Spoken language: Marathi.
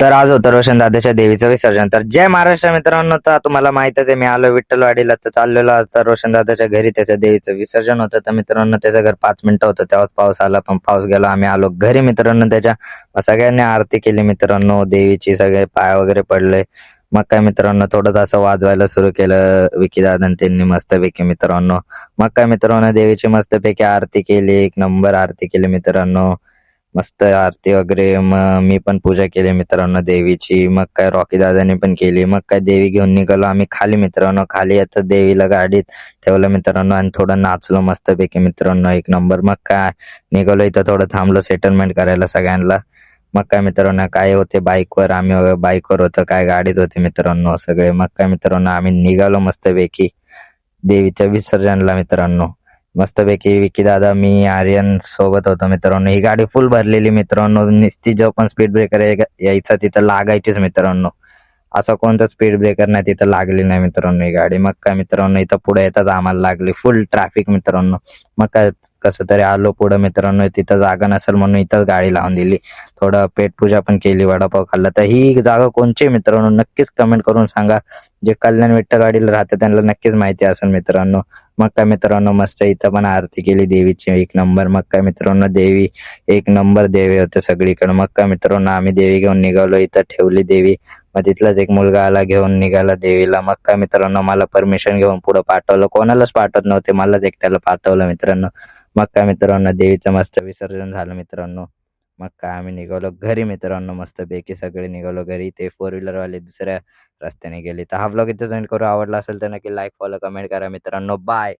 तर आज होतं रोशन दादाच्या देवीचं विसर्जन. तर जय महाराष्ट्र मित्रांनो. तर तुम्हाला माहितच आहे, मी आलो विठ्ठलवाडीला, तर चाललेलो आता रोशन दादाच्या घरी. त्याच्या देवीचं विसर्जन होतं. तर मित्रांनो, त्याचं घर 5 मिनिटं होतं, तेव्हाच पाऊस आला. पण पाऊस गेला, आम्ही आलो घरी मित्रांनो. त्याच्या सगळ्यांनी आरती केली मित्रांनो देवीची, सगळे पाय वगैरे पडले. मग काय मित्रांनो, थोडंसं असं वाजवायला सुरू केलं विकी दादा त्यांनी मस्तपैकी मित्रांनो. मग काय मित्रांनो, देवीची मस्तपैकी आरती केली, एक नंबर आरती केली मित्रांनो. मस्त आरती वगैरे. मग मी पण पूजा केली मित्रांनो देवीची. मग काय रॉकी दादाने पण केली. मग काय देवी घेऊन निघालो आम्ही खाली मित्रांनो. खाली आता देवीला गाडीत ठेवलं मित्रांनो आणि थोडं नाचलो मस्तपैकी मित्रांनो, एक नंबर. मग काय निघालो, इथं थोडं थांबलो सेटलमेंट करायला सगळ्यांना. मग काय मित्रांनो, काय होते बाईकवर, आम्ही बाईकवर होतो, काय गाडीत होते मित्रांनो सगळे. मग काय मित्रांनो, आम्ही निघालो मस्तपैकी देवीच्या विसर्जनला मित्रांनो. मस्तपैकी विकी दादा, मी, आर्यन सोबत होतो मित्रांनो. ही गाडी फुल भरलेली मित्रांनो. नुसती जो पण स्पीड ब्रेकर यायचा तिथं लागायचीच मित्रांनो. असा कोणता स्पीड ब्रेकर नाही तिथं लागली नाही मित्रांनो ही गाडी. मग काय मित्रांनो, इथं पुढे येताच आम्हाला लागली फुल ट्रॅफिक मित्रांनो. मग काय कसं तरी आलो पुढं मित्रांनो. तिथं जागा नसेल म्हणून इथंच गाडी लावून दिली. थोडं पेटपूजा पण केली, वडापाव खाल्ला. तर ही जागा कोणची मित्रांनो, नक्कीच कमेंट करून सांगा. जे कल्याण विठ्ठलवाडीला राहते त्यांना नक्कीच माहिती असेल मित्रांनो. मग काय मित्रांनो, मस्त इथं पण आरती केली देवीची, एक नंबर. मग काय मित्रांनो, देवी एक नंबर देवी होते सगळीकडे. मग काय मित्रांनो, आम्ही देवी घेऊन निघालो, इथं ठेवली देवी. मग तिथलाच एक मुलगा आला, घेऊन निघाला देवीला. मग काय मित्रांनो, मला परमिशन घेऊन पुढे पाठवलं. कोणालाच पाठवत नव्हते, मलाच एकट्याला पाठवलं मित्रांनो. मग काय मित्रांनो, देवीचं मस्त विसर्जन झालं मित्रांनो. मग काय आम्ही निघालो घरी मित्रांनो, मस्तपैकी सगळे निघालो घरी. ते 4 व्हीलरवाले दुसऱ्या रस्त्याने गेले. तर हा व्लॉग इथं एंड करू. आवडला असेल तर नक्की लाईक, फॉलो, कमेंट करा मित्रांनो. बाय.